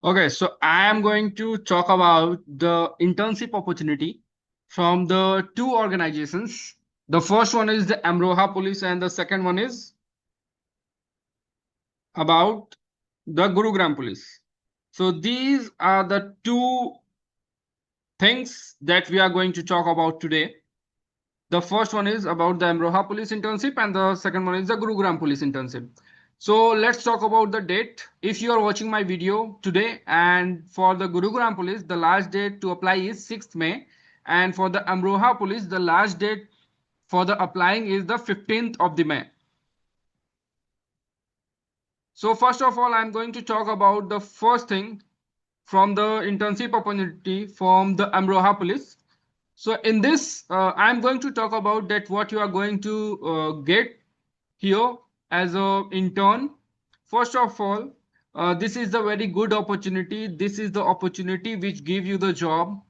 Okay, so I am going to talk about the internship opportunity from the two organizations. The first one is the Amroha Police, and the second one is about the Gurugram Police. So these are the two things that we are going to talk about today. The first one is about the Amroha Police internship, and the second one is the Gurugram Police internship. So let's talk about the date. If you are watching my video today, and for the Gurugram Police, the last date to apply is 6th May, and for the Amroha Police, the last date for the applying is the 15th of the May. So first of all, I'm going to talk about the first thing from the internship opportunity from the Amroha Police. So in this, I'm going to talk about that what you are going to get here as a intern. First of all, this is a very good opportunity. This is the opportunity which give you the job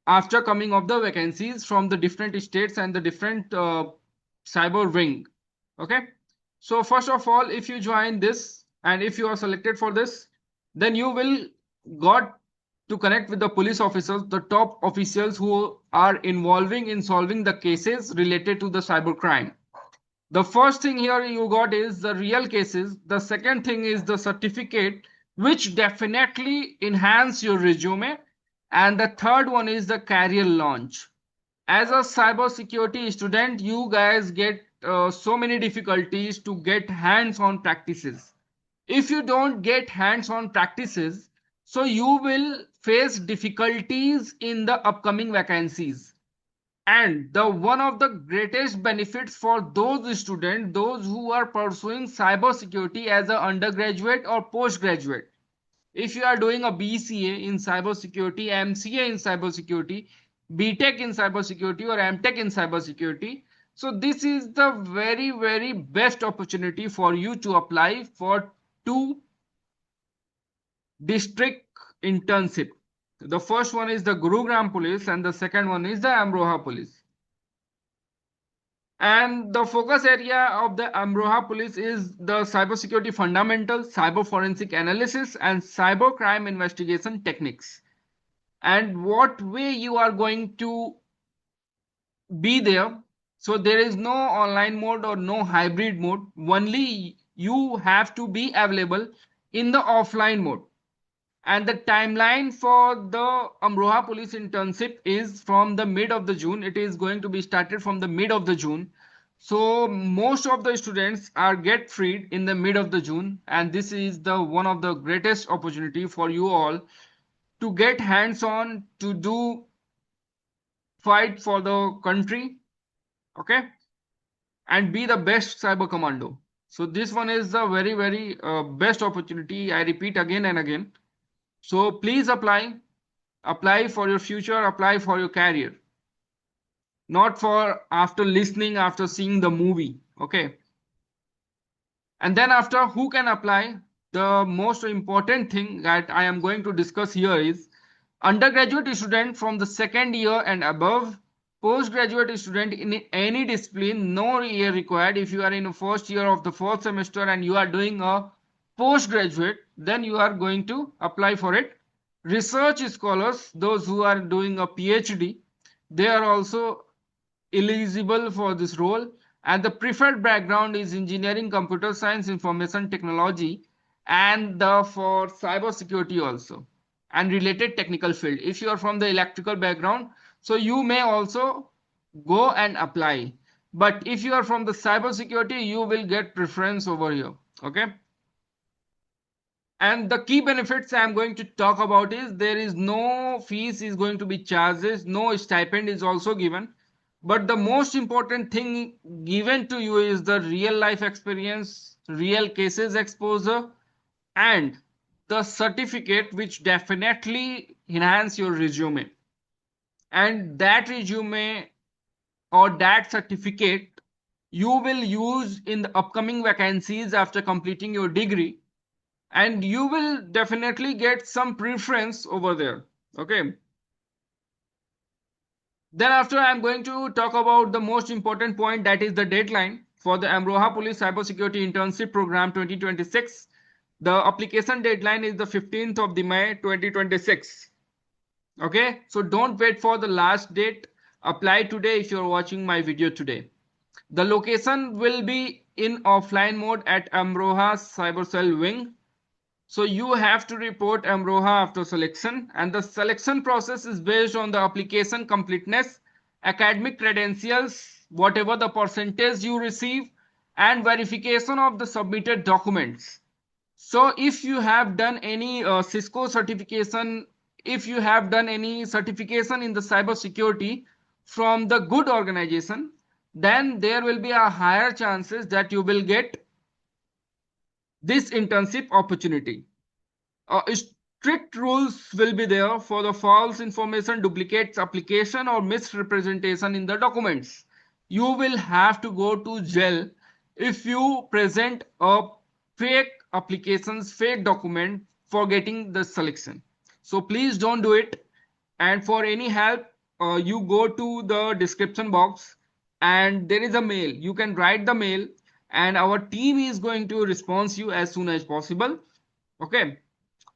after coming of the vacancies from the different states and the different cyber wing. Okay. So first of all, if you join this and if you are selected for this, then you will got to connect with the police officers, the top officials who are involving in solving the cases related to the cyber crime. The first thing here you got is the real cases. The second thing is the certificate, which definitely enhance your resume. And the third one is the career launch. As a cyber security student, you guys get so many difficulties to get hands-on practices. If you don't get hands-on practices, so you will face difficulties in the upcoming vacancies. And the one of the greatest benefits for those students, those who are pursuing cybersecurity as an undergraduate or postgraduate. If you are doing a BCA in cybersecurity, MCA in cybersecurity, BTech in cybersecurity, or MTech in cybersecurity, so this is the very best opportunity for you to apply for two district internship. The first one is the Gurugram Police, and the second one is the Amroha Police. And the focus area of the Amroha Police is the cybersecurity fundamentals, cyber forensic analysis, and cybercrime investigation techniques. And what way you are going to be there. So there is no online mode or no hybrid mode. Only you have to be available in the offline mode. And the timeline for the Amroha Police internship is from the mid of the June. It is going to be started from the mid of the June. So most of the students are get freed in the mid of the June, and this is the one of the greatest opportunity for you all to get hands on to do fight for the country, okay, and be the best cyber commando. So this one is the very best opportunity. I repeat again and again. So please apply for your future, apply for your career, not for after listening, after seeing the movie. Okay. And then after, who can apply? The most important thing that I am going to discuss here is undergraduate student from the second year and above, postgraduate student in any discipline, no year required. If you are in the first year of the fourth semester and you are doing a postgraduate, then you are going to apply for it. Research scholars, those who are doing a PhD, they are also eligible for this role, and the preferred background is engineering, computer science, information technology, and the for cyber security also, and related technical field. If you are from the electrical background, so you may also go and apply, but if you are from the cyber security, you will get preference over here. Okay. And the key benefits I'm going to talk about is there is no fees is going to be charges, no stipend is also given. But the most important thing given to you is the real life experience, real cases exposure, and the certificate which definitely enhance your resume. And that resume or that certificate you will use in the upcoming vacancies after completing your degree, and you will definitely get some preference over there. Okay. Then after, I'm going to talk about the most important point, that is the deadline for the Amroha Police Cybersecurity Internship Program 2026. The application deadline is the 15th of the May 2026. Okay, so don't wait for the last date. Apply today if you're watching my video today. The location will be in offline mode at Amroha Cyber Cell Wing. So you have to report Amroha after selection, and the selection process is based on the application completeness, academic credentials, whatever the percentage you receive, and verification of the submitted documents. So if you have done any Cisco certification, if you have done any certification in the cyber security from the good organization, then there will be a higher chances that you will get this internship opportunity. Strict rules will be there for the false information, duplicates application, or misrepresentation in the documents. You will have to go to jail if you present a fake applications, fake document for getting the selection. So please don't do it. And for any help, you go to the description box and there is a mail. You can write the mail and our team is going to respond you as soon as possible. Okay.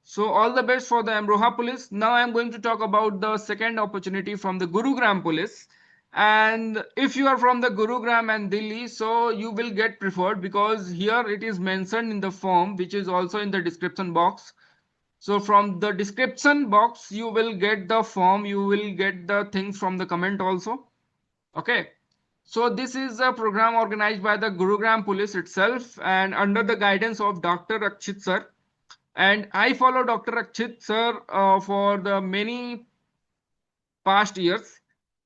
So all the best for the Amroha Police. Now I am going to talk about the second opportunity from the Gurugram Police. And if you are from the Gurugram and Delhi, so you will get preferred because here it is mentioned in the form which is also in the description box. So from the description box, you will get the form, you will get the things from the comment also. Okay. So this is a program organized by the Gurugram Police itself and under the guidance of Dr. Akshit sir. And I follow Dr. Akshit sir for the many past years,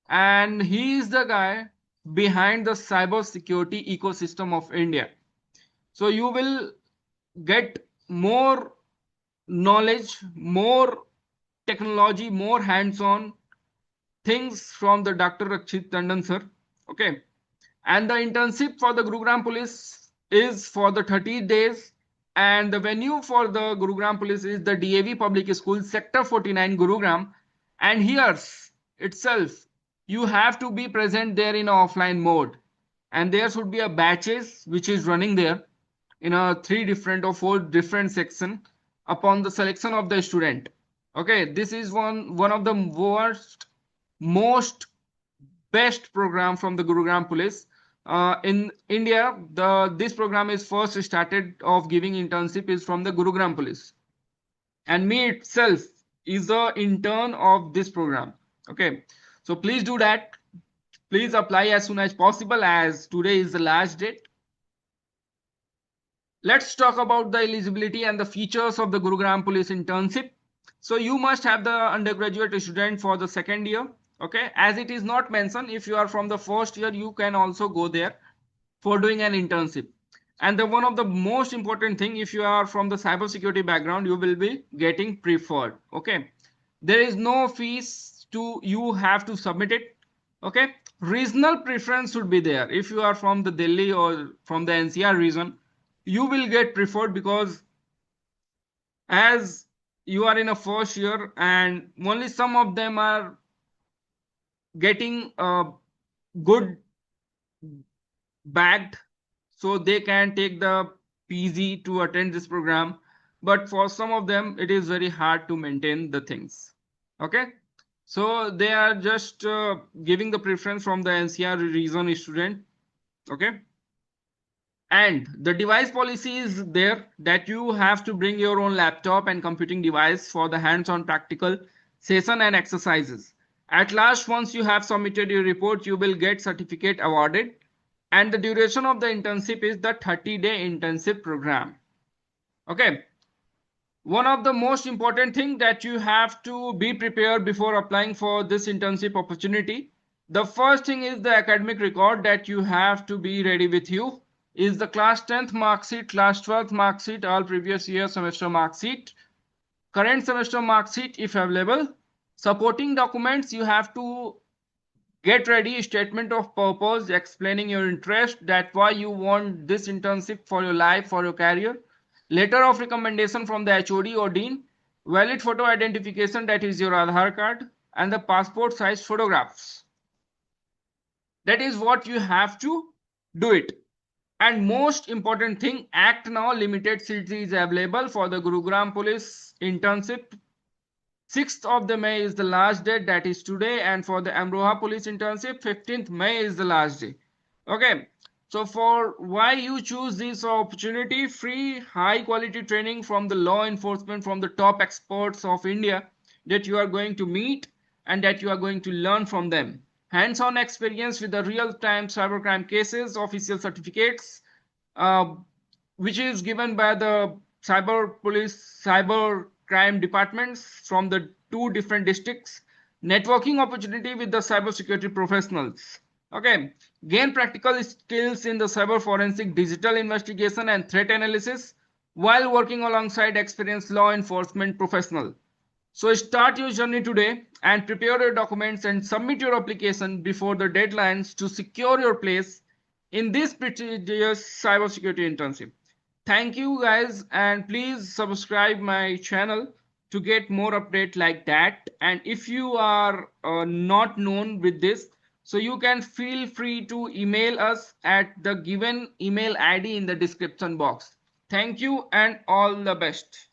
and he is the guy behind the cyber security ecosystem of India. So you will get more knowledge, more technology, more hands-on things from the Dr. Akshit Tandon sir. Okay, and the internship for the Gurugram Police is for the 30 days. And the venue for the Gurugram Police is the DAV Public School, Sector 49, Gurugram. And here itself, you have to be present there in offline mode. And there should be a batches which is running there in a 3 different or 4 different section upon the selection of the student. Okay, this is one of the most best program from the Gurugram Police. In India, this program is first started of giving internship is from the Gurugram Police, and me itself is the intern of this program. Okay, so please do that. Please apply as soon as possible as today is the last date. Let's talk about the eligibility and the features of the Gurugram Police internship. So you must have the undergraduate student for the second year. Okay, as it is not mentioned, if you are from the first year, you can also go there for doing an internship. And the one of the most important thing, if you are from the cybersecurity background, you will be getting preferred. Okay, there is no fees to you have to submit it. Okay, regional preference should be there. If you are from the Delhi or from the NCR region, you will get preferred because as you are in a first year and only some of them are getting good bagged, so they can take the PG to attend this program, but for some of them it is very hard to maintain the things. Okay, so they are just giving the preference from the NCR region student. Okay, and the device policy is there that you have to bring your own laptop and computing device for the hands-on practical session and exercises. At last, once you have submitted your report, you will get certificate awarded. And the duration of the internship is the 30-day internship program. Okay. One of the most important thing that you have to be prepared before applying for this internship opportunity. The first thing is the academic record that you have to be ready with you. Is the class 10th Marksheet, class 12th Marksheet, all previous year semester Marksheet, current semester Marksheet if available. Supporting documents, you have to get ready statement of purpose explaining your interest, that why you want this internship for your life, for your career. Letter of recommendation from the HOD or Dean, valid photo identification that is your Aadhaar card, and the passport size photographs. That is what you have to do it. And most important thing, act now, limited seats is available for the Gurugram Police internship. 6th of the May is the last date, that is today, and for the Amroha Police internship, 15th May is the last day. Okay, so for why you choose this opportunity, free high quality training from the law enforcement, from the top experts of India that you are going to meet and that you are going to learn from them. Hands-on experience with the real-time cybercrime cases, official certificates, uh, which is given by the cyber police, cyber crime departments from the two different districts, networking opportunity with the cyber security professionals. Okay, gain practical skills in the cyber forensic, digital investigation and threat analysis while working alongside experienced law enforcement professional. So start your journey today and prepare your documents and submit your application before the deadlines to secure your place in this prestigious cybersecurity internship. Thank you guys, and please subscribe my channel to get more update like that. And if you are not known with this, so you can feel free to email us at the given email ID in the description box. Thank you and all the best.